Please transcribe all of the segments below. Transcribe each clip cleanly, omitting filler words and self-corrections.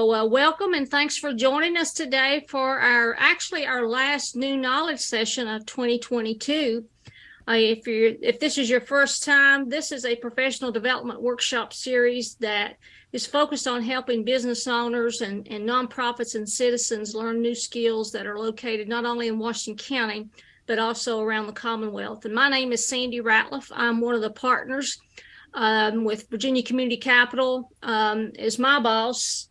So welcome and thanks for joining us today for our last new knowledge session of 2022. If this is your first time, this is a professional development workshop series that is focused on helping business owners and nonprofits and citizens learn new skills that are located not only in Washington County, but also around the Commonwealth. And my name is Sandy Ratliff. I'm one of the partners with Virginia Community Capital is my boss.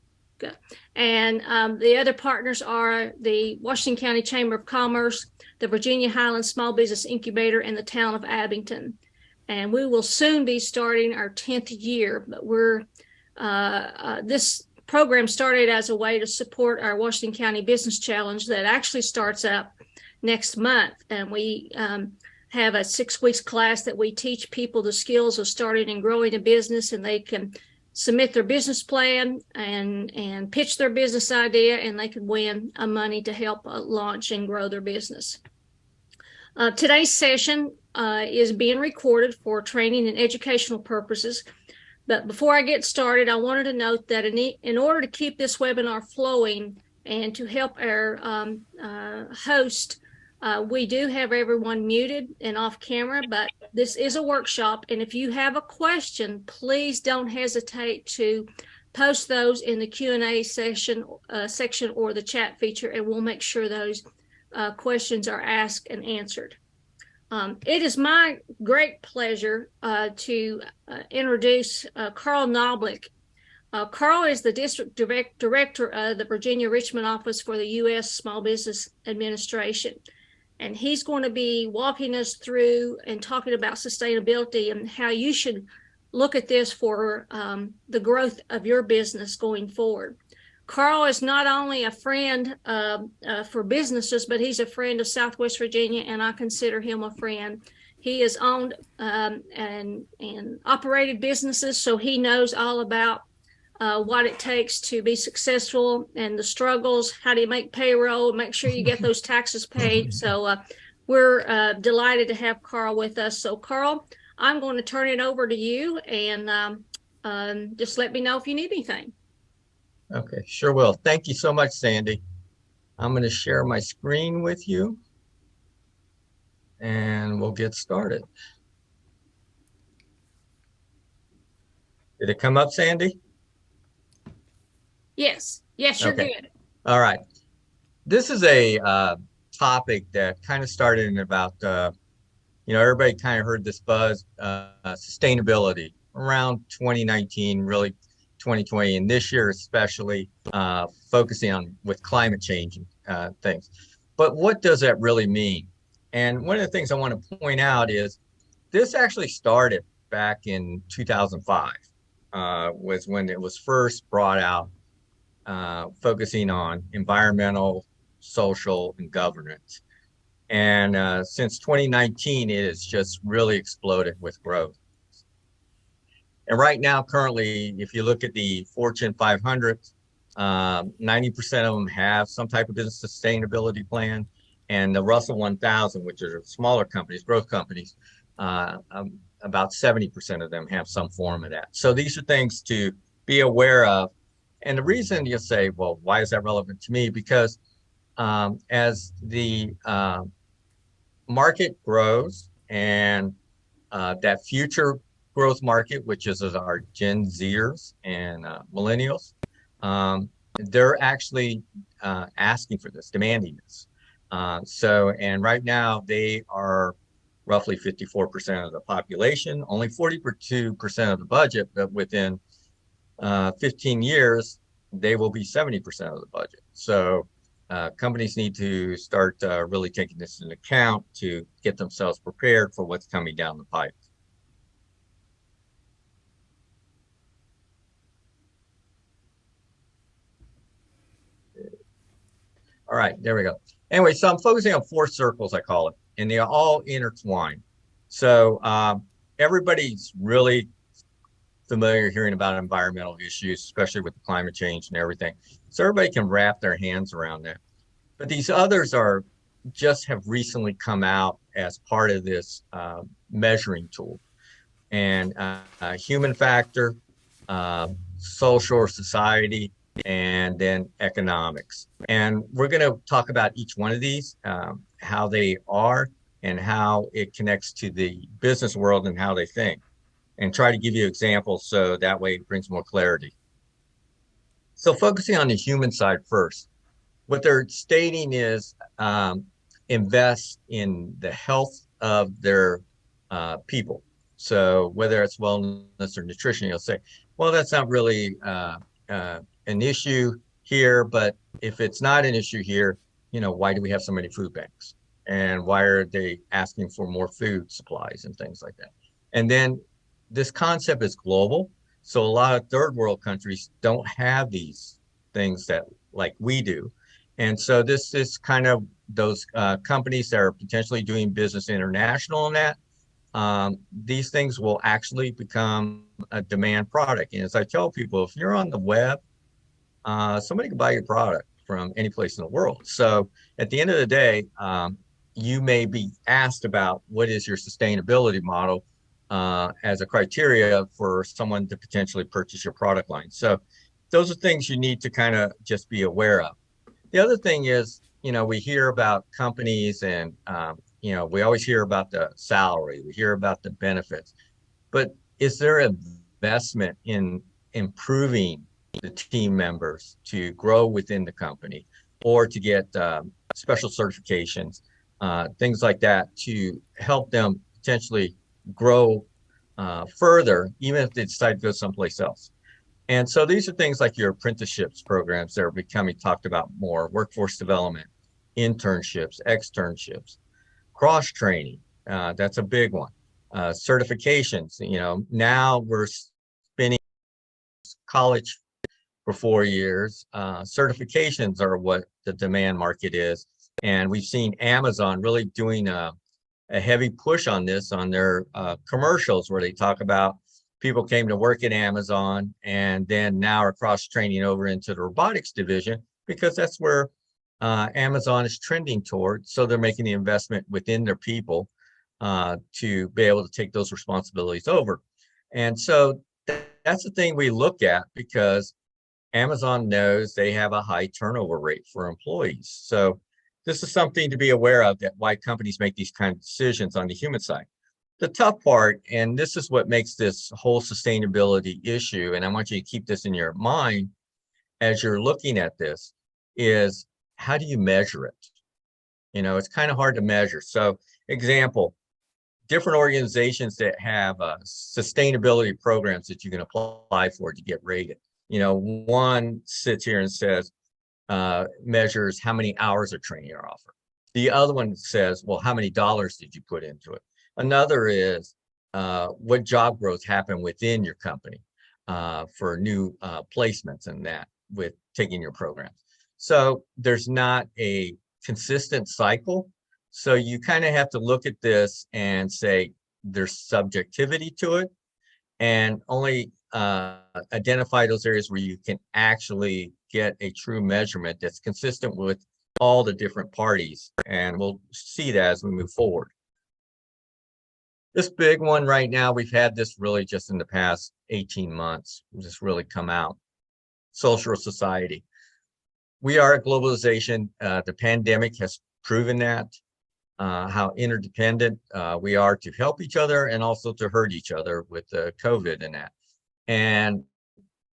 And the other partners are the Washington County Chamber of Commerce, the Virginia Highlands Small Business Incubator, and the town of Abington. And we will soon be starting our 10th year, but this program started as a way to support our Washington County Business Challenge that actually starts up next month. And we have a 6 weeks class that we teach people the skills of starting and growing a business, and they can submit their business plan and pitch their business idea, and they can win money to help launch and grow their business. Today's session is being recorded for training and educational purposes. But before I get started, I wanted to note that in order to keep this webinar flowing and to help our host, we do have everyone muted and off camera, but this is a workshop. And if you have a question, please don't hesitate to post those in the Q&A section or the chat feature, and we'll make sure those questions are asked and answered. It is my great pleasure to introduce Carl Knoblock. Carl is the District Director of the Virginia Richmond Office for the U.S. Small Business Administration. And he's going to be walking us through and talking about sustainability and how you should look at this for the growth of your business going forward. Carl is not only a friend for businesses, but he's a friend of Southwest Virginia, and I consider him a friend. He has owned and operated businesses, so he knows all about what it takes to be successful and the struggles. How do you make payroll, make sure you get those taxes paid? So we're delighted to have Carl with us. So Carl, I'm going to turn it over to you, and just let me know if you need anything. Okay, sure will. Thank you so much, Sandy. I'm going to share my screen with you, and we'll get started. Did it come up, Sandy? Yes, you're good. All right. This is a topic that kind of started in about, everybody kind of heard this buzz, sustainability around 2019, really 2020, and this year especially focusing on with climate change things. But what does that really mean? And one of the things I want to point out is this actually started back in 2005, was when it was first brought out, focusing on environmental, social, and governance. And since 2019, it has just really exploded with growth. And right now, currently, if you look at the Fortune 500, 90% of them have some type of business sustainability plan. And the Russell 1000, which are smaller companies, growth companies, about 70% of them have some form of that. So these are things to be aware of. And the reason you say, well, why is that relevant to me? Because as the market grows and that future growth market, which is our Gen Zers and millennials, they're actually asking for this, demanding this. And right now they are roughly 54% of the population, only 42% of the budget, but within 15 years, they will be 70% of the budget. So companies need to start really taking this into account to get themselves prepared for what's coming down the pipe. All right, there we go. Anyway, so I'm focusing on 4 circles, I call it, and they are all intertwined. So everybody's really familiar hearing about environmental issues, especially with the climate change and everything. So everybody can wrap their hands around that. But these others have recently come out as part of this measuring tool. And human factor, social or society, and then economics. And we're going to talk about each one of these, how they are and how it connects to the business world and how they think, and try to give you examples so that way it brings more clarity. So focusing on the human side first, what they're stating is invest in the health of their people. So whether it's wellness or nutrition, you'll say, well, that's not really an issue here, but if it's not an issue here, why do we have so many food banks? And why are they asking for more food supplies and things like that? And then this concept is global. So a lot of third world countries don't have these things that like we do. And so this is kind of those companies that are potentially doing business international in that. These things will actually become a demand product. And as I tell people, if you're on the web, somebody can buy your product from any place in the world. So at the end of the day, you may be asked about what is your sustainability model as a criteria for someone to potentially purchase your product line. So those are things you need to kind of just be aware of. The other thing is, we hear about companies and, we always hear about the salary, we hear about the benefits, but is there investment in improving the team members to grow within the company or to get special certifications, things like that to help them potentially grow further, even if they decide to go someplace else? And so these are things like your apprenticeships programs that are becoming talked about more, workforce development, internships, externships, cross training. That's a big one. Certifications, now we're spending college for 4 years. Certifications are what the demand market is. And we've seen Amazon really doing a heavy push on this on their commercials where they talk about people came to work at Amazon and then now are cross training over into the robotics division because that's where Amazon is trending toward. So they're making the investment within their people to be able to take those responsibilities over. And so that's the thing we look at because Amazon knows they have a high turnover rate for employees. So this is something to be aware of, that why companies make these kind of decisions on the human side. The tough part, and this is what makes this whole sustainability issue, and I want you to keep this in your mind as you're looking at this, is how do you measure it? It's kind of hard to measure. So example, different organizations that have sustainability programs that you can apply for to get rated. One sits here and says, measures how many hours of training are offered. The other one says, well, how many dollars did you put into it? Another is what job growth happened within your company for new placements and that with taking your programs. So there's not a consistent cycle. So you kind of have to look at this and say there's subjectivity to it and only identify those areas where you can actually get a true measurement that's consistent with all the different parties. And we'll see that as we move forward. This big one right now, we've had this really just in the past 18 months, just really come out. Social society. We are a globalization. The pandemic has proven that, how interdependent we are to help each other and also to hurt each other with COVID and that. And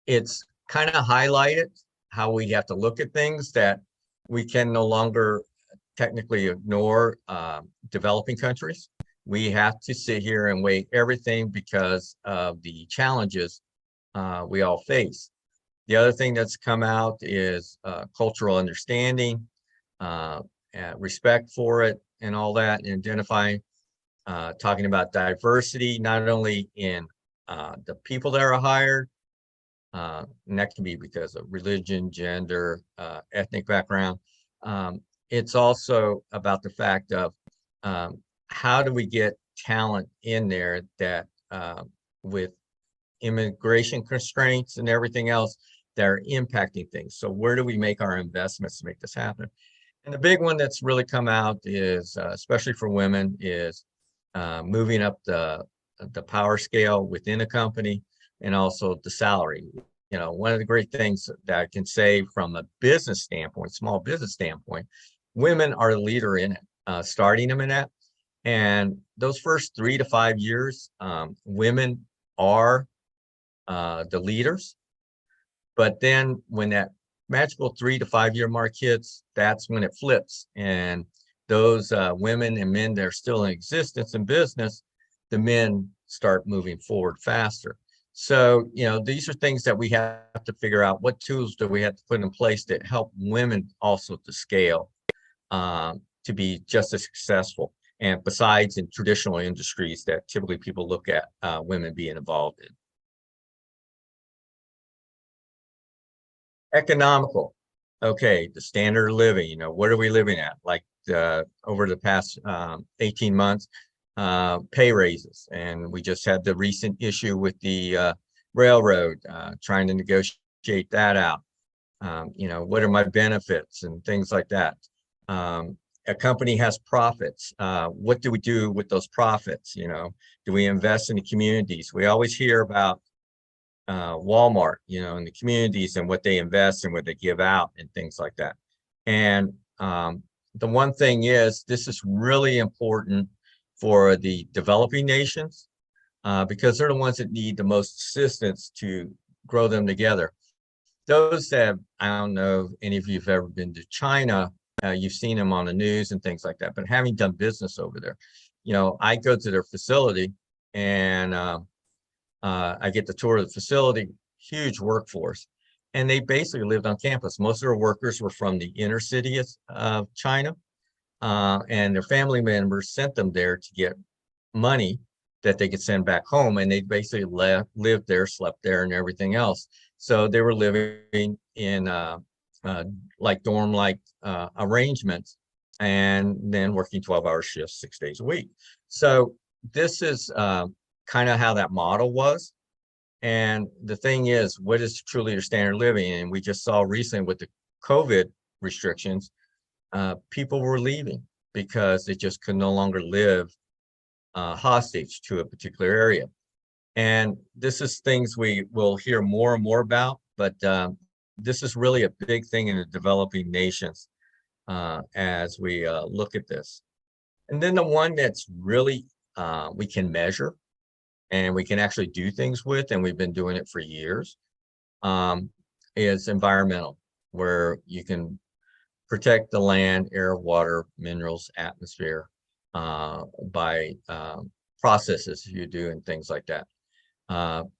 it's kind of highlighted how we have to look at things, that we can no longer technically ignore developing countries. We have to sit here and weigh everything because of the challenges we all face. The other thing that's come out is cultural understanding, respect for it and all that, and identifying, talking about diversity, not only in the people that are hired, and that can be because of religion, gender, ethnic background. It's also about the fact of how do we get talent in there that with immigration constraints and everything else that are impacting things. So where do we make our investments to make this happen? And the big one that's really come out is, especially for women, is moving up the power scale within a company and also the salary. one of the great things that I can say from a business standpoint, small business standpoint, women are a leader in it, starting them in that. And those first 3 to 5 years, women are the leaders. But then when that magical 3 to 5 year mark hits, that's when it flips. And those women and men that are still in existence in business, the men start moving forward faster. So, these are things that we have to figure out. What tools do we have to put in place that help women also to scale, to be just as successful? And besides in traditional industries that typically people look at women being involved in. Economical. Okay, the standard of living, what are we living at? Like over the past 18 months, pay raises. And we just had the recent issue with the railroad, trying to negotiate that out. What are my benefits and things like that. A company has profits. What do we do with those profits? Do we invest in the communities? We always hear about Walmart, in the communities and what they invest and what they give out and things like that. And the one thing is, this is really important for the developing nations because they're the ones that need the most assistance to grow them together. Those that, I don't know if any of you have ever been to China, you've seen them on the news and things like that, but having done business over there, I go to their facility and I get the tour of the facility, huge workforce. And they basically lived on campus. Most of their workers were from the inner city of China, and their family members sent them there to get money that they could send back home. And they basically lived there, slept there, and everything else. So they were living in like dorm-like arrangements, and then working 12-hour shifts 6 days a week. So this is kind of how that model was. And the thing is, what is truly your standard of living? And we just saw recently with the COVID restrictions, people were leaving because they just could no longer live hostage to a particular area. And this is things we will hear more and more about, but this is really a big thing in the developing nations as we look at this. And then the one that's really we can measure and we can actually do things with, and we've been doing it for years, is environmental, where you can protect the land, air, water, minerals, atmosphere by processes you do and things like that.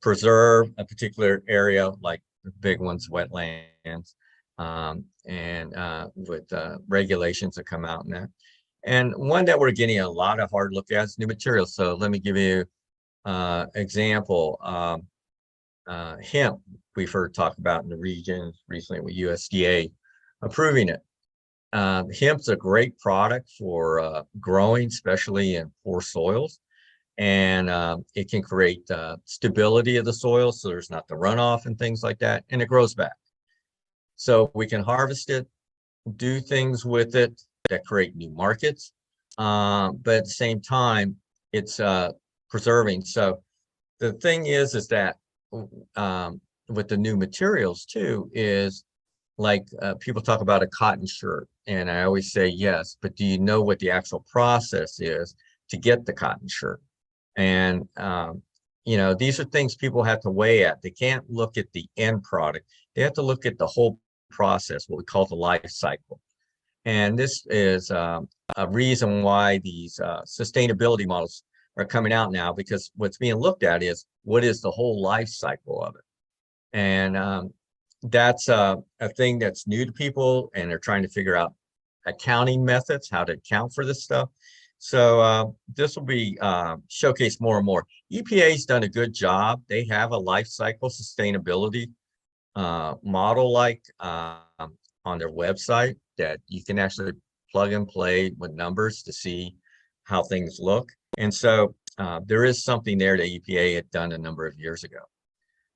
Preserve a particular area, like the big ones, wetlands, and with regulations that come out in that. And one that we're getting a lot of hard look at is new materials. So let me give you example. Hemp, we've heard talk about in the region recently with USDA approving it. Hemp's a great product for growing, especially in poor soils. And it can create stability of the soil, so there's not the runoff and things like that, and it grows back. So we can harvest it, do things with it that create new markets, but at the same time, it's preserving. So the thing is that with the new materials too, is like people talk about a cotton shirt, and I always say yes, but do you know what the actual process is to get the cotton shirt? And these are things people have to weigh at. They can't look at the end product. They have to look at the whole process, what we call the life cycle. And this is a reason why these sustainability models are coming out now, because what's being looked at is what is the whole life cycle of it. And that's a thing that's new to people, and they're trying to figure out accounting methods, how to account for this stuff. So this will be showcased more and more. EPA's done a good job. They have a life cycle sustainability model like on their website that you can actually plug and play with numbers to see how things look. And so there is something there that EPA had done a number of years ago.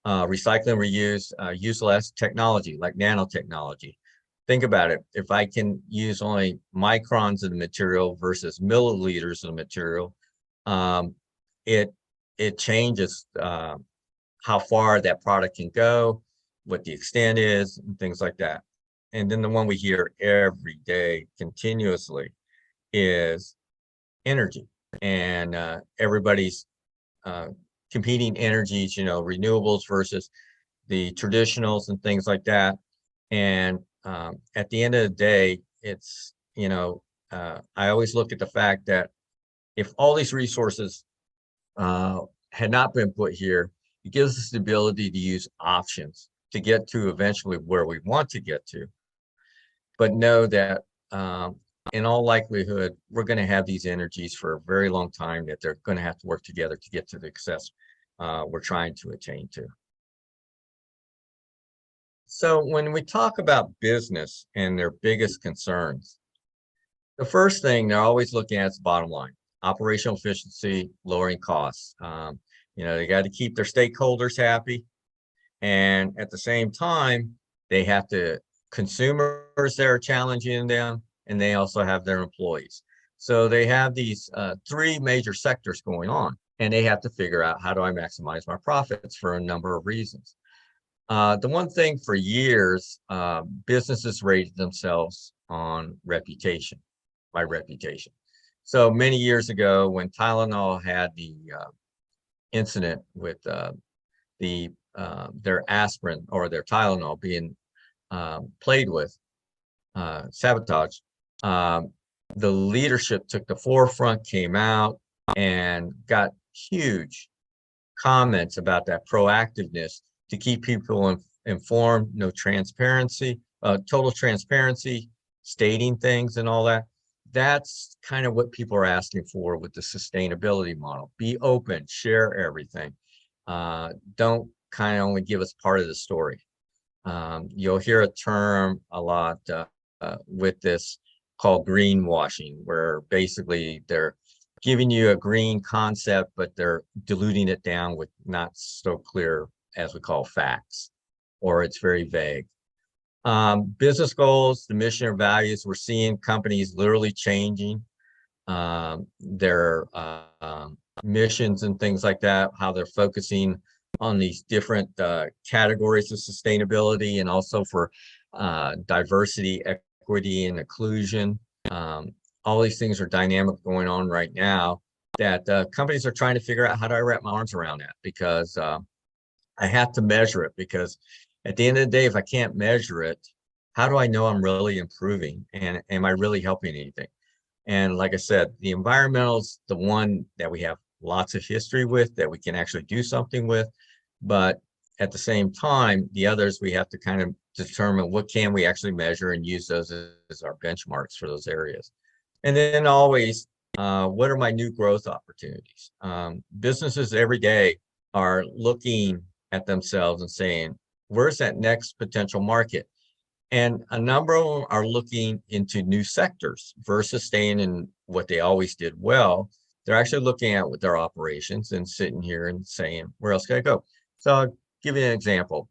Recycle and reuse, use less technology like nanotechnology. Think about it. If I can use only microns of the material versus milliliters of the material, it changes how far that product can go. what the extent is, and things like that. And then the one we hear every day continuously is energy. And everybody's competing energies, renewables versus the traditionals and things like that. And at the end of the day, it's, I always look at the fact that if all these resources had not been put here, it gives us the ability to use options to get to eventually where we want to get to. But know that in all likelihood, we're going to have these energies for a very long time, that they're going to have to work together to get to the success we're trying to attain to. So when we talk about business and their biggest concerns, the first thing they're always looking at is the bottom line: operational efficiency, lowering costs. They got to keep their stakeholders happy. And at the same time, they have to consumers that are challenging them, and they also have their employees. So they have these three major sectors going on, and they have to figure out, how do I maximize my profits, for a number of reasons. The one thing, for years, businesses rated themselves on reputation, by reputation. So many years ago, when Tylenol had the incident with their aspirin or their Tylenol being played with, sabotage, the leadership took the forefront, came out, and got huge comments about that proactiveness to keep people informed, no transparency, total transparency, stating things and all that. That's kind of what people are asking for with the sustainability model. Be open, share everything. Don't kind of only give us part of the story. You'll hear a term a lot with this called greenwashing, where basically they're giving you a green concept, but they're diluting it down with not so clear, as we call, facts, or it's very vague. Business goals, the mission or values, we're seeing companies literally changing their missions and things like that, how they're focusing on these different categories of sustainability, and also for diversity, equity, and inclusion. All these things are dynamic going on right now, that companies are trying to figure out, how do I wrap my arms around that? Because I have to measure it, because at the end of the day, if I can't measure it, how do I know I'm really improving? And am I really helping anything? And like I said, the environmental is the one that we have lots of history with, that we can actually do something with. But at the same time, the others, we have to kind of determine what can we actually measure and use those as our benchmarks for those areas. And then always, what are my new growth opportunities? Businesses every day are looking at themselves and saying, where's that next potential market? And a number of them are looking into new sectors versus staying in what they always did well. They're actually looking at with their operations and sitting here and saying, where else can I go? So I'll give you an example.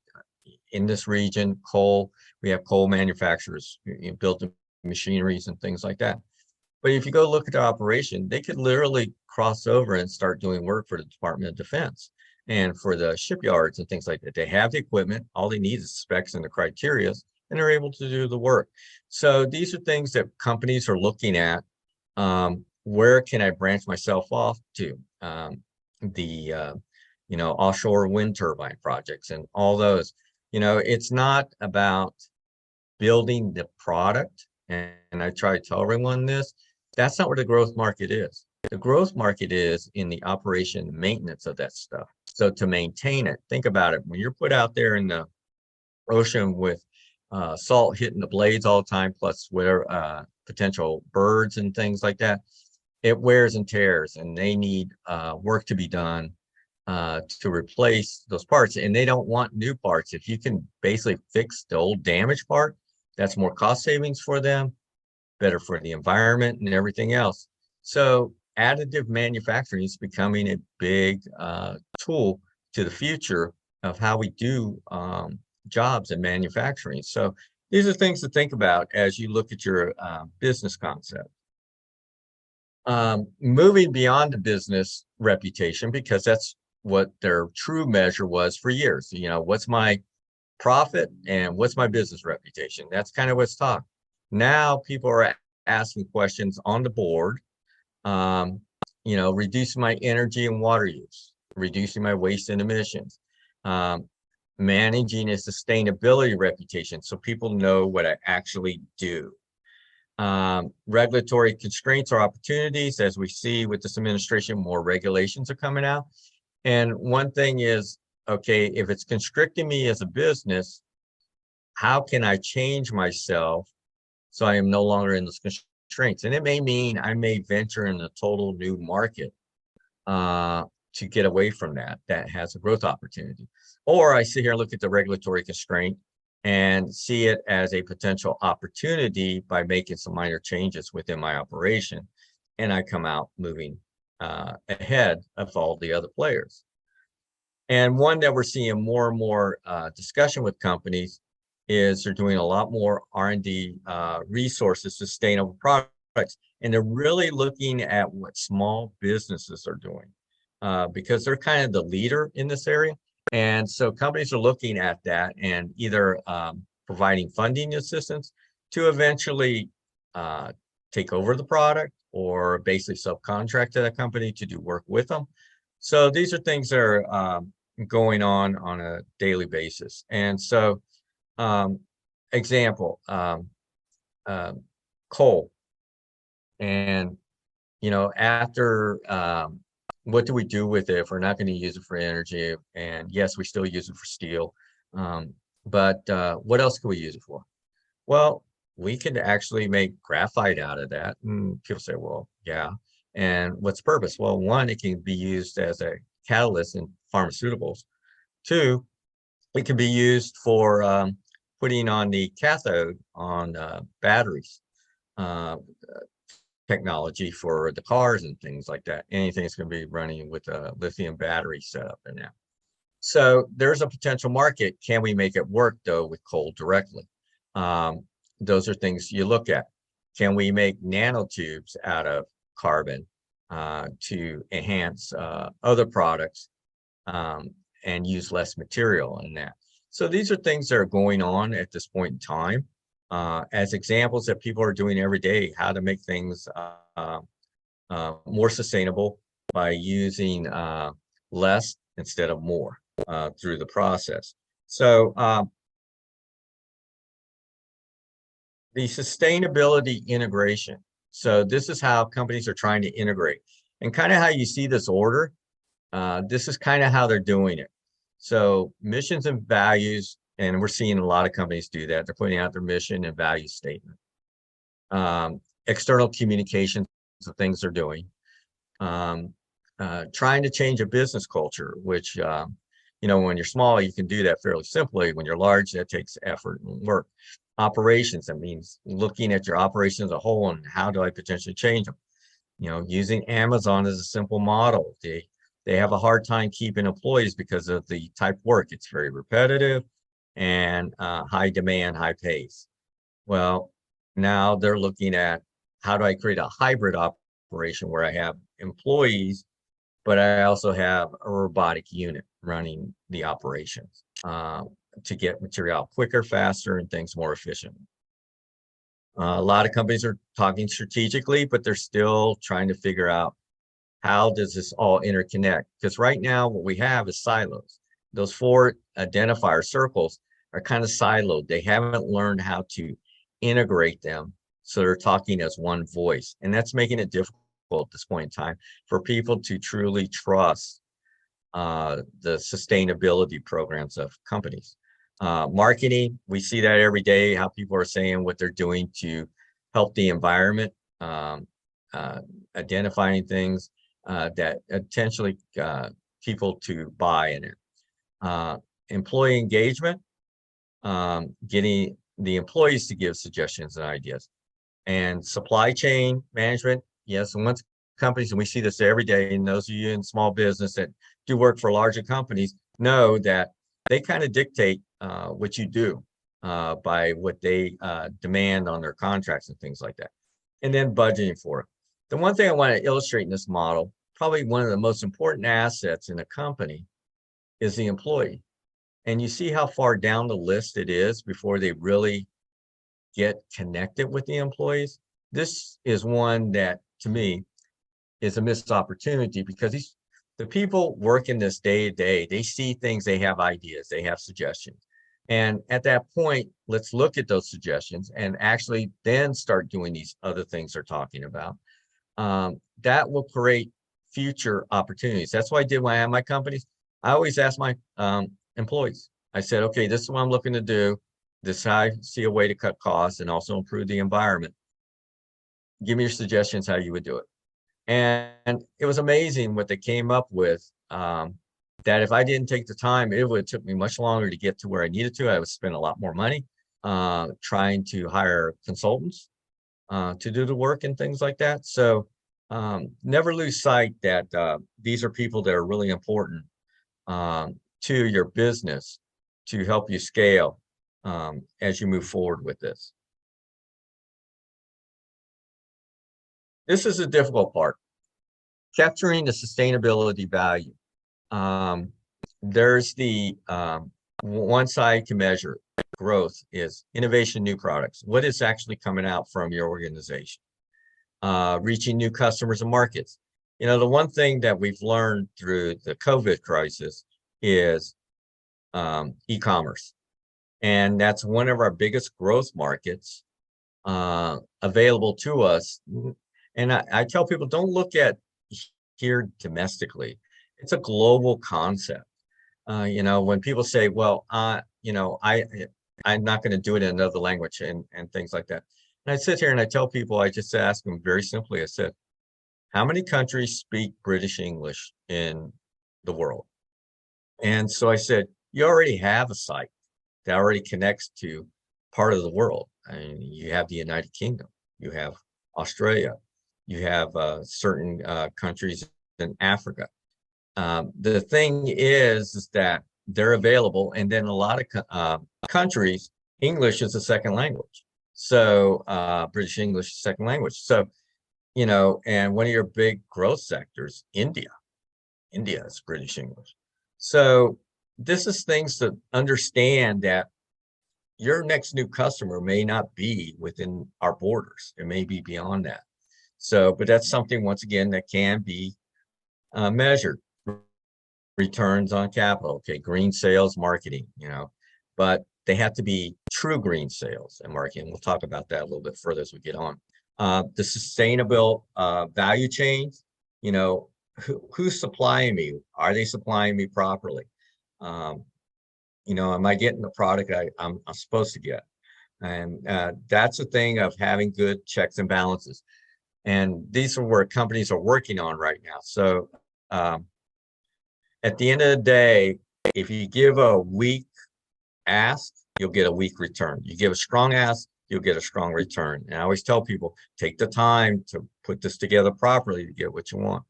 In this region, coal, we have coal manufacturers, built machineries and things like that. But if you go look at their operation, they could literally cross over and start doing work for the Department of Defense and for the shipyards and things like that. They have the equipment, all they need is specs and the criteria, and they're able to do the work. So these are things that companies are looking at. Where can I branch myself off to? Offshore wind turbine projects and all those. It's not about building the product. And I try to tell everyone this, that's not where the growth market is. The growth market is in the operation and maintenance of that stuff. So to maintain it, think about it. When you're put out there in the ocean with salt hitting the blades all the time, plus where potential birds and things like that, it wears and tears, and they need work to be done to replace those parts. And they don't want new parts. If you can basically fix the old damaged part, that's more cost savings for them, better for the environment and everything else. So additive manufacturing is becoming a big tool to the future of how we do jobs in manufacturing. So these are things to think about as you look at your business concept. Moving beyond the business reputation, because that's what their true measure was for years. What's my profit and what's my business reputation. That's kind of what's taught. Now people are asking questions on the board, um, reducing my energy and water use, reducing my waste and emissions, um, managing a sustainability reputation so people know what I actually do. Regulatory constraints or opportunities, as we see with this administration, more regulations are coming out. And one thing is, okay, if it's constricting me as a business, how can I change myself so I am no longer in those constraints? And it may mean I may venture in a total new market to get away from that has a growth opportunity. Or I sit here and look at the regulatory constraint and see it as a potential opportunity by making some minor changes within my operation. And I come out moving ahead of all the other players. And one that we're seeing more and more discussion with companies is they're doing a lot more R&D resources, sustainable products, and they're really looking at what small businesses are doing because they're kind of the leader in this area. And so companies are looking at that and either providing funding assistance to eventually take over the product or basically subcontract to that company to do work with them. So these are things that are going on a daily basis. And so example, coal. And, after what do we do with it if we're not going to use it for energy? And yes, we still use it for steel. But what else can we use it for? Well, we can actually make graphite out of that. And people say, well, yeah. And what's the purpose? Well, one, it can be used as a catalyst in pharmaceuticals. Two, it can be used for putting on the cathode on batteries. Technology for the cars and things like that. Anything that's going to be running with a lithium battery setup in there. So there's a potential market. Can we make it work though with coal directly? Those are things you look at. Can we make nanotubes out of carbon to enhance other products and use less material in that? So these are things that are going on at this point in time. As examples that people are doing every day, how to make things more sustainable by using less instead of more through the process. So the sustainability integration. So this is how companies are trying to integrate, and kind of how you see this order. This is kind of how they're doing it. So missions and values. And we're seeing a lot of companies do that. They're putting out their mission and value statement. External communications of things they're doing. Trying to change a business culture, which, when you're small, you can do that fairly simply. When you're large, that takes effort and work. Operations, that means looking at your operations as a whole and how do I potentially change them? Using Amazon as a simple model. They have a hard time keeping employees because of the type of work. It's very repetitive and high demand, high pace. Well, now they're looking at how do I create a hybrid operation where I have employees, but I also have a robotic unit running the operations to get material quicker, faster, and things more efficient. A lot of companies are talking strategically, but they're still trying to figure out how does this all interconnect? Because right now what we have is silos. Those 4 identifier circles are kind of siloed. They haven't learned how to integrate them. So they're talking as one voice. And that's making it difficult at this point in time for people to truly trust the sustainability programs of companies. Marketing, we see that every day, how people are saying what they're doing to help the environment, identifying things that potentially people to buy in it. Employee engagement, getting the employees to give suggestions and ideas. And supply chain management, yes, and once companies, and we see this every day, and those of you in small business that do work for larger companies know that they kind of dictate what you do by what they demand on their contracts and things like that. And then budgeting for it. The one thing I want to illustrate in this model, probably one of the most important assets in a company is the employee. And you see how far down the list it is before they really get connected with the employees. This is one that, to me, is a missed opportunity because the people working this day to day, they see things, they have ideas, they have suggestions. And at that point, let's look at those suggestions and actually then start doing these other things they're talking about. That will create future opportunities. That's what I did when I had my companies. I always ask my employees, I said, okay, this is what I'm looking to do. This is how I see a way to cut costs and also improve the environment. Give me your suggestions how you would do it. And it was amazing what they came up with. That if I didn't take the time, it would have took me much longer to get to where I needed to. I would spend a lot more money trying to hire consultants to do the work and things like that. So never lose sight that these are people that are really important to your business to help you scale as you move forward with this. This is the difficult part, capturing the sustainability value. There's the one side to measure growth is innovation, new products. What is actually coming out from your organization? Reaching new customers and markets. You know, the one thing that we've learned through the COVID crisis is e-commerce. And that's one of our biggest growth markets available to us. And I tell people, don't look at here domestically. It's a global concept. You know, when people say, well, you know, I'm not going to do it in another language and things like that. And I sit here and I tell people, I just ask them very simply, I said, how many countries speak British English in the world? And so I said, you already have a site that already connects to part of the world. I mean, you have the United Kingdom, you have Australia, you have certain countries in Africa. The thing is that they're available, and then a lot of countries, English is a second language. So British English is second language. So, you know, and one of your big growth sectors, India is British English. So this is things to understand that your next new customer may not be within our borders. It may be beyond that. So, but that's something, once again, that can be measured. Returns on capital, okay, green sales, marketing, you know, but they have to be true green sales and marketing. We'll talk about that a little bit further as we get on. The sustainable value chains, you know, who's supplying me? Are they supplying me properly? You know, am I getting the product I'm supposed to get? And that's the thing of having good checks and balances. And these are where companies are working on right now. So at the end of the day, if you give a weak ask, you'll get a weak return. You give a strong ask, you'll get a strong return. And I always tell people, take the time to put this together properly to get what you want.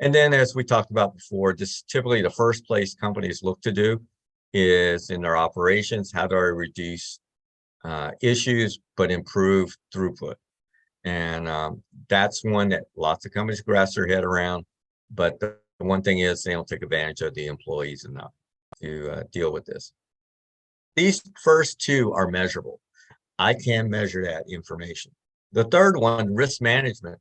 And then, as we talked about before, this typically the first place companies look to do is in their operations. How do I reduce issues but improve throughput? And that's one that lots of companies grasp their head around. But the one thing is they don't take advantage of the employees enough to deal with this. These first two are measurable. I can measure that information. The third one, risk management,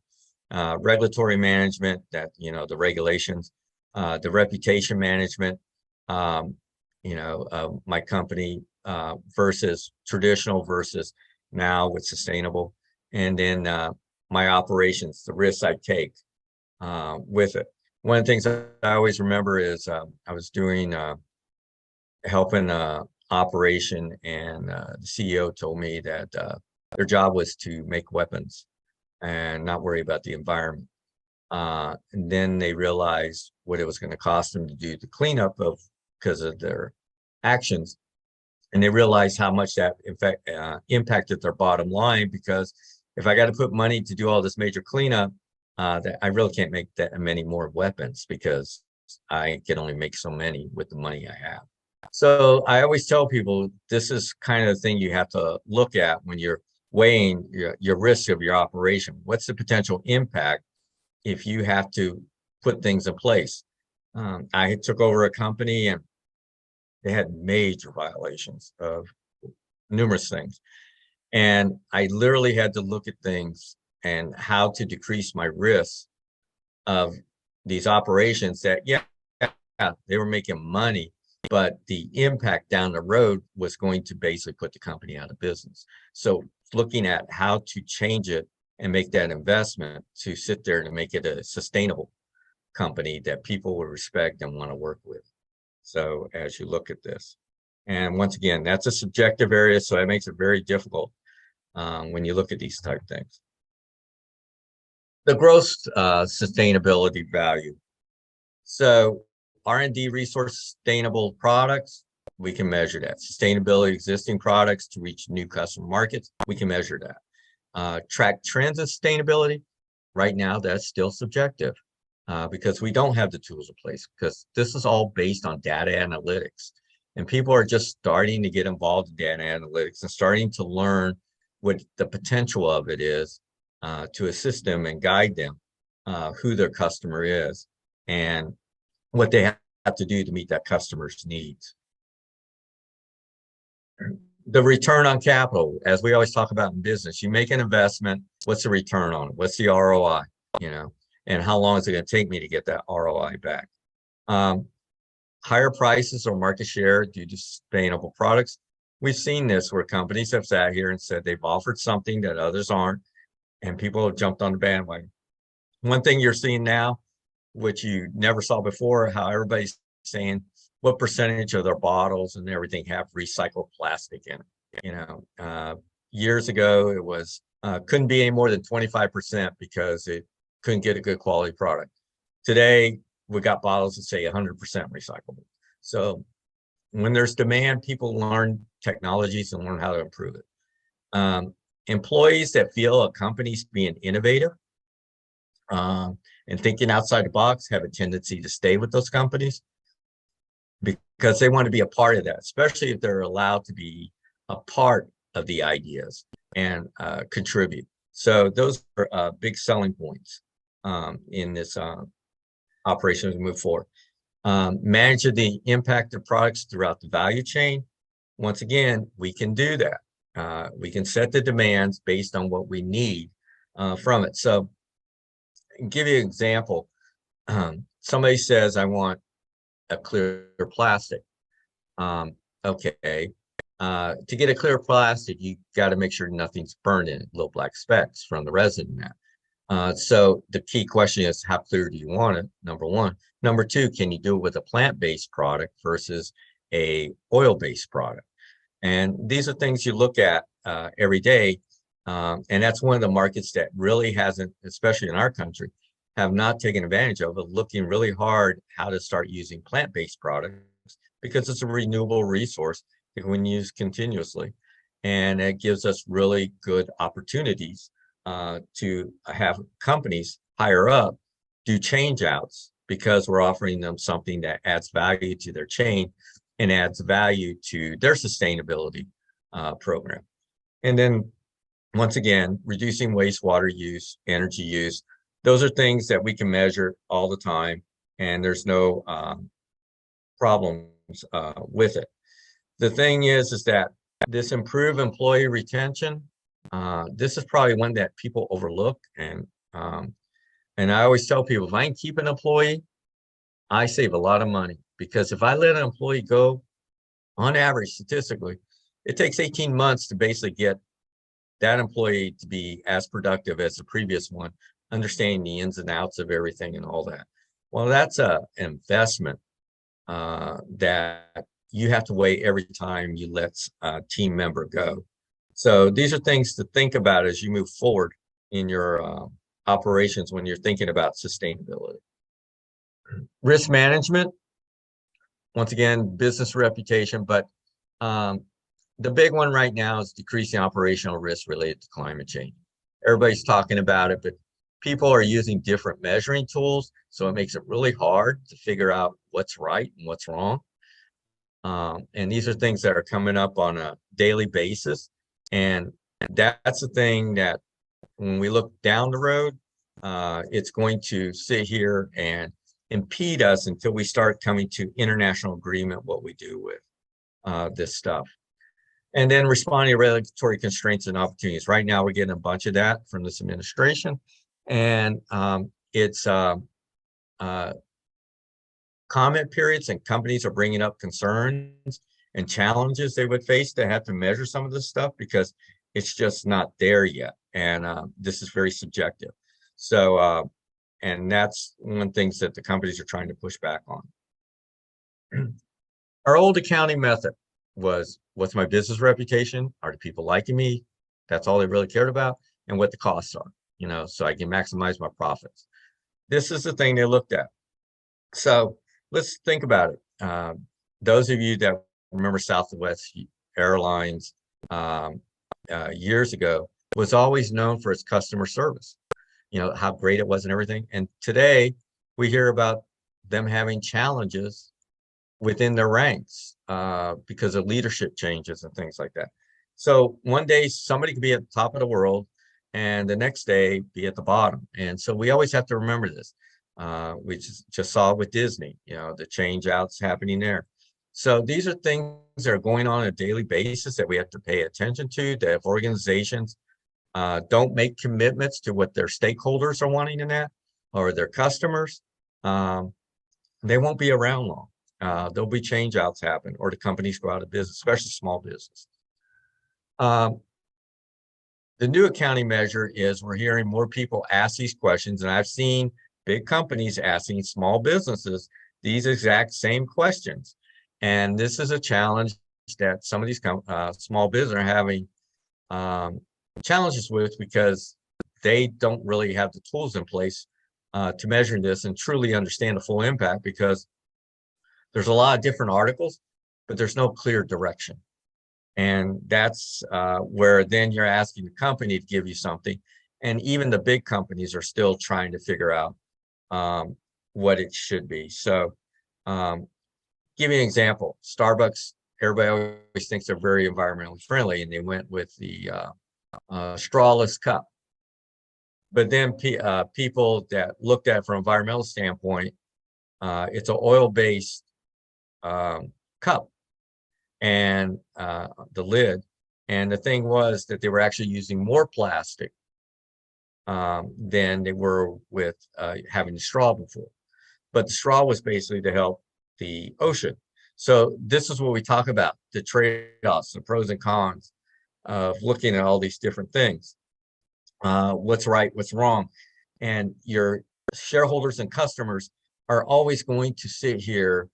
regulatory management, that, you know, the regulations, the reputation management, you know, my company versus traditional versus now with sustainable. And then my operations, the risks I take with it. One of the things that I always remember is I was doing helping operation, and the CEO told me that their job was to make weapons and not worry about the environment. And then they realized what it was going to cost them to do the cleanup of because of their actions. And they realized how much that in fact impacted their bottom line, because if I got to put money to do all this major cleanup, that I really can't make that many more weapons because I can only make so many with the money I have. So I always tell people this is kind of the thing you have to look at when you're weighing your risk of your operation. What's the potential impact if you have to put things in place? I took over a company, and They had major violations of numerous things. And I literally had to look at things and how to decrease my risk of these operations that, yeah, they were making money, but the impact down the road was going to basically put the company out of business. So looking at how to change it and make that investment to sit there and make it a sustainable company that people will respect and want to work with. So as you look at this, and once again, that's a subjective area, so it makes it very difficult when you look at these type things. The gross sustainability value. So R&D resource sustainable products, we can measure that. Sustainability existing products to reach new customer markets, we can measure that. Track trends in sustainability, right now that's still subjective because we don't have the tools in place because this is all based on data analytics. And people are just starting to get involved in data analytics and starting to learn what the potential of it is to assist them and guide them who their customer is and what they have to do to meet that customer's needs. The return on capital, as we always talk about in business, you make an investment, what's the return on it? What's the ROI, and how long is it going to take me to get that ROI back? Higher prices or market share due to sustainable products. We've seen this where companies have sat here and said they've offered something that others aren't, and people have jumped on the bandwagon. One thing you're seeing now, which you never saw before, how everybody's saying what percentage of their bottles and everything have recycled plastic in it. Years ago, it was couldn't be any more than 25% because it couldn't get a good quality product. Today, we got bottles that say 100% recyclable. So when there's demand, people learn technologies and learn how to improve it. Employees that feel a company's being innovative and thinking outside the box have a tendency to stay with those companies because they want to be a part of that, especially if they're allowed to be a part of the ideas and contribute. So those are big selling points in this operation as we move forward. Manage the impact of products throughout the value chain. Once again, we can do that. We can set the demands based on what we need from it. So I'll give you an example. Somebody says, I want a clear plastic. Okay. To get a clear plastic, you got to make sure nothing's burned in it, little black specks from the resin in that. So the key question is, how clear do you want it? Number one. Number two, can you do it with a plant-based product versus a oil-based product? And these are things you look at every day. And that's one of the markets that really hasn't, especially in our country, have not taken advantage of it, looking really hard how to start using plant-based products because it's a renewable resource that we can use continuously. And it gives us really good opportunities to have companies higher up do change outs because we're offering them something that adds value to their chain and adds value to their sustainability program. And then once again, reducing wastewater use, energy use, those are things that we can measure all the time, and there's no problems with it. The thing is that this improved employee retention, this is probably one that people overlook. And I always tell people, if I can keep an employee, I save a lot of money because if I let an employee go, on average, statistically, it takes 18 months to basically get that employee to be as productive as the previous one, understanding the ins and outs of everything and all that. Well, that's an investment that you have to weigh every time you let a team member go. So these are things to think about as you move forward in your operations when you're thinking about sustainability. Risk management, once again, business reputation, but the big one right now is decreasing operational risk related to climate change. Everybody's talking about it, but people are using different measuring tools, so it makes it really hard to figure out what's right and what's wrong. And these are things that are coming up on a daily basis. And that's the thing that when we look down the road, it's going to sit here and impede us until we start coming to international agreement what we do with this stuff. And then responding to regulatory constraints and opportunities. Right now, we're getting a bunch of that from this administration, and it's comment periods, and companies are bringing up concerns and challenges they would face to have to measure some of this stuff because it's just not there yet. And this is very subjective. So, and that's one of the things that the companies are trying to push back on. Our old accounting method was, what's my business reputation? Are the people liking me? That's all they really cared about, and what the costs are, so I can maximize my profits. This is the thing they looked at. So let's think about it. Those of you that remember Southwest Airlines years ago was always known for its customer service, how great it was and everything. And today we hear about them having challenges within their ranks because of leadership changes and things like that. So one day somebody could be at the top of the world and the next day be at the bottom. And so we always have to remember this. We just saw it with Disney, the change outs happening there. So these are things that are going on a daily basis that we have to pay attention to, that if organizations don't make commitments to what their stakeholders are wanting in that, or their customers, they won't be around long. There'll be change outs happen, or the companies go out of business, especially small business. The new accounting measure is we're hearing more people ask these questions, and I've seen big companies asking small businesses these exact same questions. And this is a challenge that some of these small businesses are having challenges with because they don't really have the tools in place to measure this and truly understand the full impact, because there's a lot of different articles, but there's no clear direction. And that's where then you're asking the company to give you something. And even the big companies are still trying to figure out what it should be. So give you an example. Starbucks, everybody always thinks they're very environmentally friendly, and they went with the strawless cup. But then people that looked at it from an environmental standpoint, it's an oil-based cup and the lid. And the thing was that they were actually using more plastic than they were with having the straw before. But the straw was basically to help the ocean. So this is what we talk about, the trade-offs, the pros and cons of looking at all these different things. What's right, what's wrong. And your shareholders and customers are always going to sit here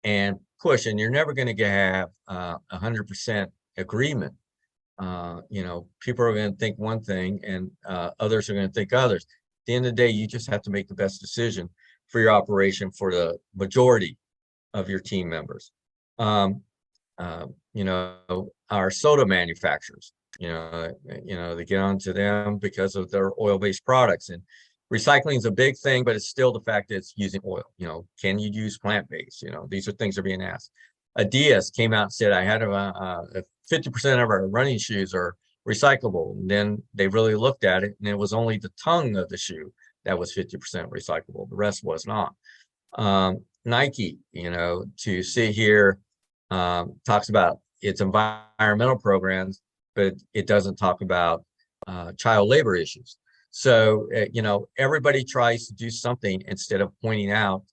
and push, and you're never going to have 100% agreement. People are going to think one thing and others are going to think others. At the end of the day, you just have to make the best decision for your operation for the majority of your team members. Our soda manufacturers, they get onto them because of their oil-based products, and recycling is a big thing, but it's still the fact that it's using oil. Can you use plant-based? These are things that are being asked. Adidas came out and said, I had 50% of our running shoes are recyclable. And then they really looked at it, and it was only the tongue of the shoe that was 50% recyclable. The rest was not. Nike, to sit here, talks about its environmental programs, but it doesn't talk about child labor issues. So, everybody tries to do something instead of pointing out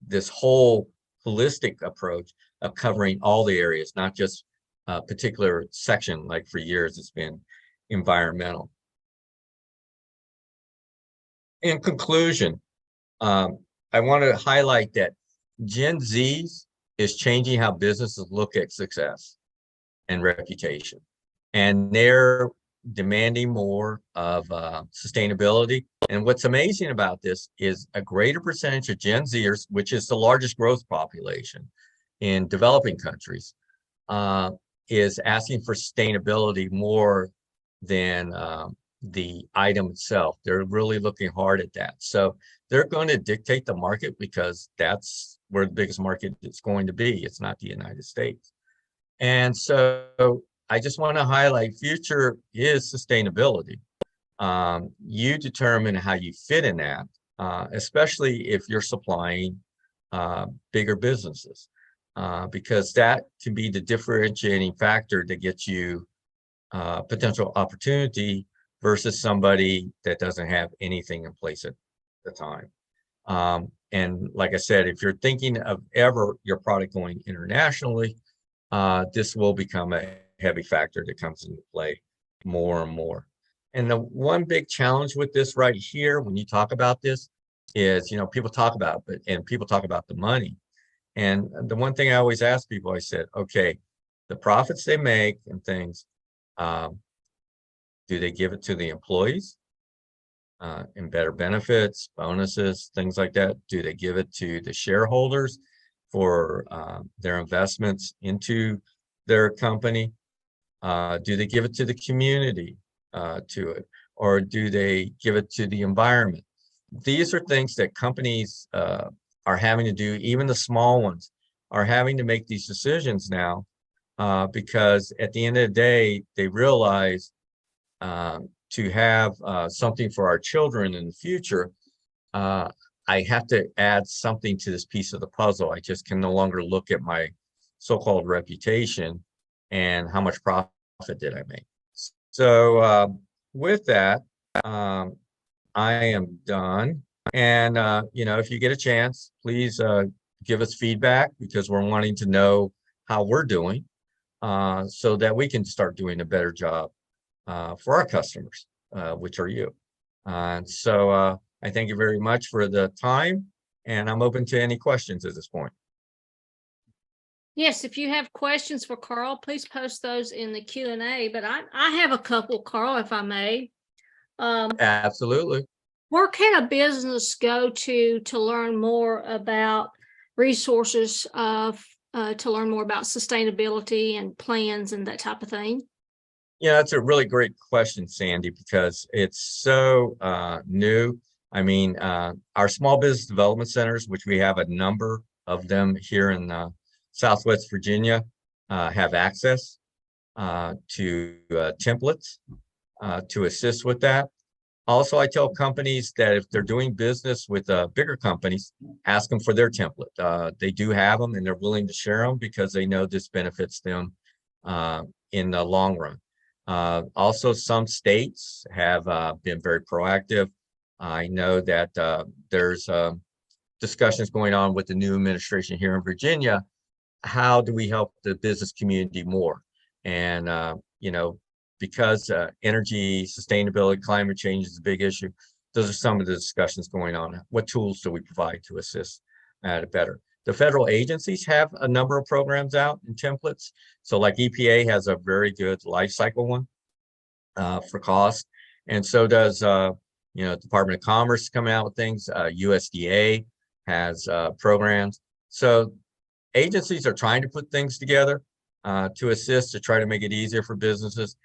this whole holistic approach of covering all the areas, not just a particular section. Like for years, it's been environmental. In conclusion, I want to highlight that Gen Zs is changing how businesses look at success and reputation. And they're demanding more of sustainability. And what's amazing about this is a greater percentage of Gen Zers, which is the largest growth population in developing countries, is asking for sustainability more than the item itself. They're really looking hard at that. So they're going to dictate the market because that's where the biggest market is going to be. It's not the United States. And so I just want to highlight future is sustainability. You determine how you fit in that, especially if you're supplying bigger businesses. because that can be the differentiating factor that gets you potential opportunity versus somebody that doesn't have anything in place at the time. And like I said, if you're thinking of ever your product going internationally, this will become a heavy factor that comes into play more and more. And the one big challenge with this right here, when you talk about this, is, people talk about it, and people talk about the money. And the one thing I always ask people, I said, okay, the profits they make and things, do they give it to the employees in better benefits, bonuses, things like that? Do they give it to the shareholders for their investments into their company? Do they give it to the community to it? Or do they give it to the environment? These are things that companies are having to do. Even the small ones are having to make these decisions now because at the end of the day, they realize to have something for our children in the future, I have to add something to this piece of the puzzle. I just can no longer look at my so-called reputation and how much profit did I make. So with that, I am done. And, if you get a chance, please give us feedback because we're wanting to know how we're doing so that we can start doing a better job for our customers, which are you. So I thank you very much for the time, and I'm open to any questions at this point. Yes, if you have questions for Carl, please post those in the Q&A. But I have a couple, Carl, if I may. Absolutely. Where can a business go to learn more about resources to learn more about sustainability and plans and that type of thing? Yeah, that's a really great question, Sandy, because it's so new. I mean, our small business development centers, which we have a number of them here in Southwest Virginia, have access to templates to assist with that. Also, I tell companies that if they're doing business with bigger companies, ask them for their template. They do have them and they're willing to share them because they know this benefits them in the long run. Also, some states have been very proactive. I know that there's discussions going on with the new administration here in Virginia. How do we help the business community more? And, because energy, sustainability, climate change is a big issue, those are some of the discussions going on. What tools do we provide to assist at it better? The federal agencies have a number of programs out and templates. So like EPA has a very good life cycle one for cost. And so does, Department of Commerce coming out with things. USDA has programs. So agencies are trying to put things together to assist, to try to make it easier for businesses.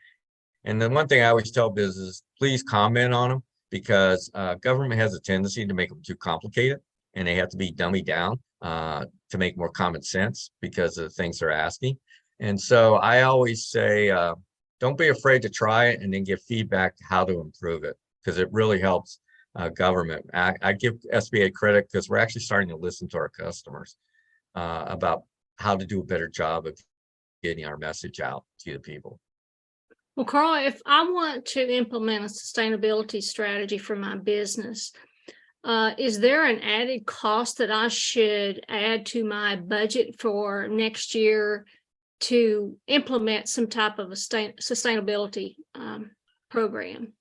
And then one thing I always tell businesses, please comment on them because government has a tendency to make them too complicated and they have to be dummied down to make more common sense because of the things they're asking. And so I always say, don't be afraid to try it and then give feedback to how to improve it because it really helps government. I give SBA credit because we're actually starting to listen to our customers about how to do a better job of getting our message out to the people. Well, Carl, if I want to implement a sustainability strategy for my business, is there an added cost that I should add to my budget for next year to implement some type of a sustainability program?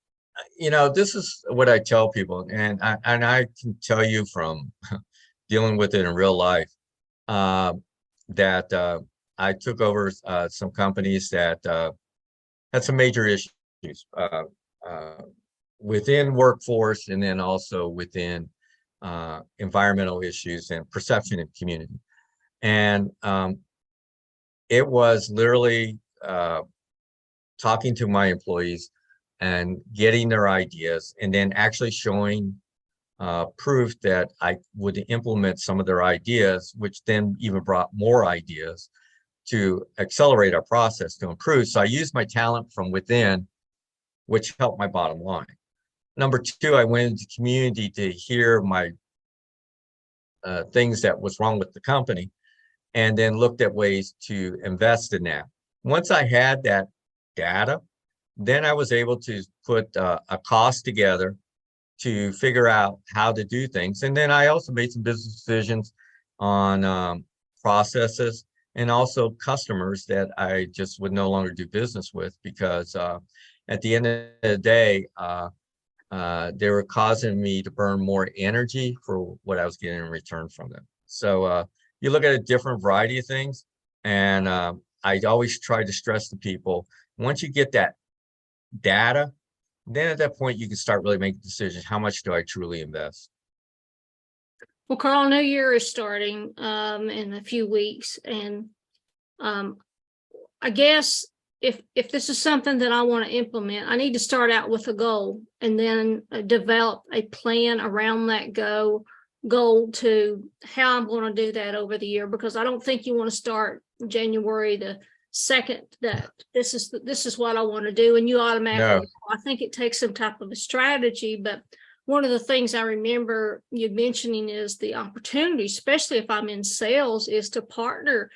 This is what I tell people, and I can tell you from dealing with it in real life that I took over some companies that had some major issues within workforce and then also within environmental issues and perception in community. And it was literally talking to my employees and getting their ideas and then actually showing proof that I would implement some of their ideas, which then even brought more ideas to accelerate our process to improve. So I used my talent from within, which helped my bottom line. Number two, I went into community to hear my things that was wrong with the company. and then looked at ways to invest in that. Once I had that data, then I was able to put a cost together to figure out how to do things. And then I also made some business decisions on processes and also customers that I just would no longer do business with because at the end of the day, they were causing me to burn more energy for what I was getting in return from them. So you look at a different variety of things, and I always try to stress to people, once you get that data, then at that point you can start really making decisions. How much do I truly invest? Well, Carl, New Year is starting in a few weeks, and I guess if this is something that I want to implement, I need to start out with a goal and then develop a plan around that goal to how I'm going to do that over the year, because I don't think you want to start January the 2nd that this is what I want to do and you automatically I think it takes some type of a strategy. But one of the things I remember you mentioning is the opportunity, especially if I'm in sales, is to partner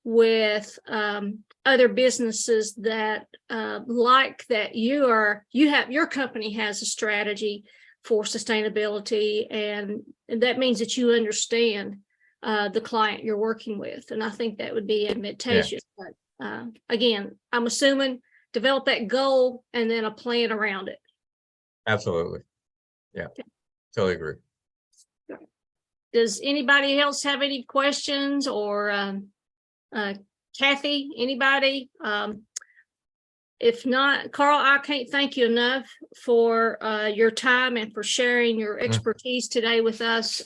with other businesses that like that your company has a strategy for sustainability, and that means that you understand the client you're working with, and I think that would be advantageous. But again, I'm assuming develop that goal and then a plan around it. Absolutely. Yeah, totally agree. Does anybody else have any questions, or Kathy, anybody? If not, Carl, I can't thank you enough for your time and for sharing your expertise today with us.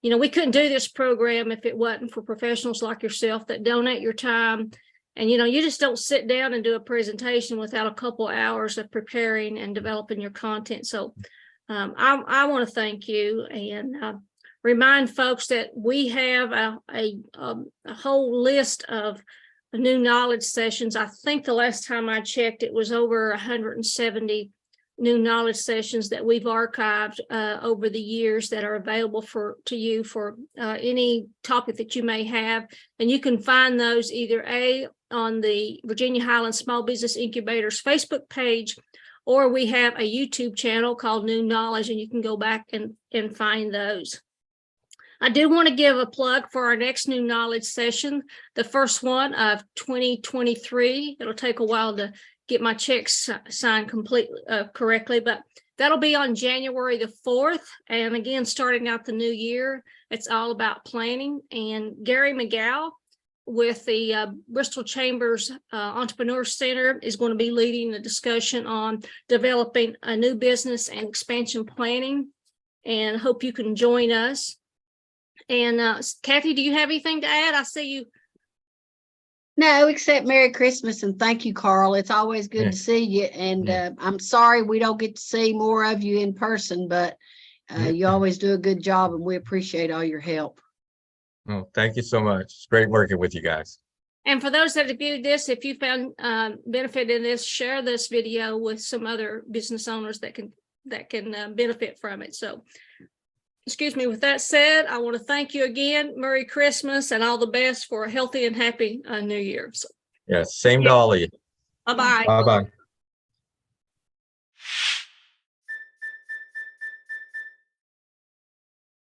We couldn't do this program if it wasn't for professionals like yourself that donate your time. And, you just don't sit down and do a presentation without a couple hours of preparing and developing your content. So I want to thank you and remind folks that we have a whole list of new knowledge sessions. I think the last time I checked, it was over 170 new knowledge sessions that we've archived over the years that are available to you for any topic that you may have. And you can find those either on the Virginia Highlands Small Business Incubator's Facebook page, or we have a YouTube channel called New Knowledge, and you can go back and find those. I do want to give a plug for our next new knowledge session, the first one of 2023. It'll take a while to get my checks signed completely correctly, but that'll be on January the 4th. And again, starting out the new year, it's all about planning. And Gary McGow with the Bristol Chambers Entrepreneur Center is going to be leading the discussion on developing a new business and expansion planning, and hope you can join us. And Kathy, do you have anything to add? I see you. No, except Merry Christmas and thank you, Carl. It's always good to see you. And I'm sorry we don't get to see more of you in person, but you always do a good job, and we appreciate all your help. Oh, thank you so much. It's great working with you guys. And for those that have viewed this, if you found benefit in this, share this video with some other business owners that can benefit from it. So, excuse me, with that said, I want to thank you again. Merry Christmas and all the best for a healthy and happy New Year. So, yes, same to all of you. Bye-bye. Bye-bye.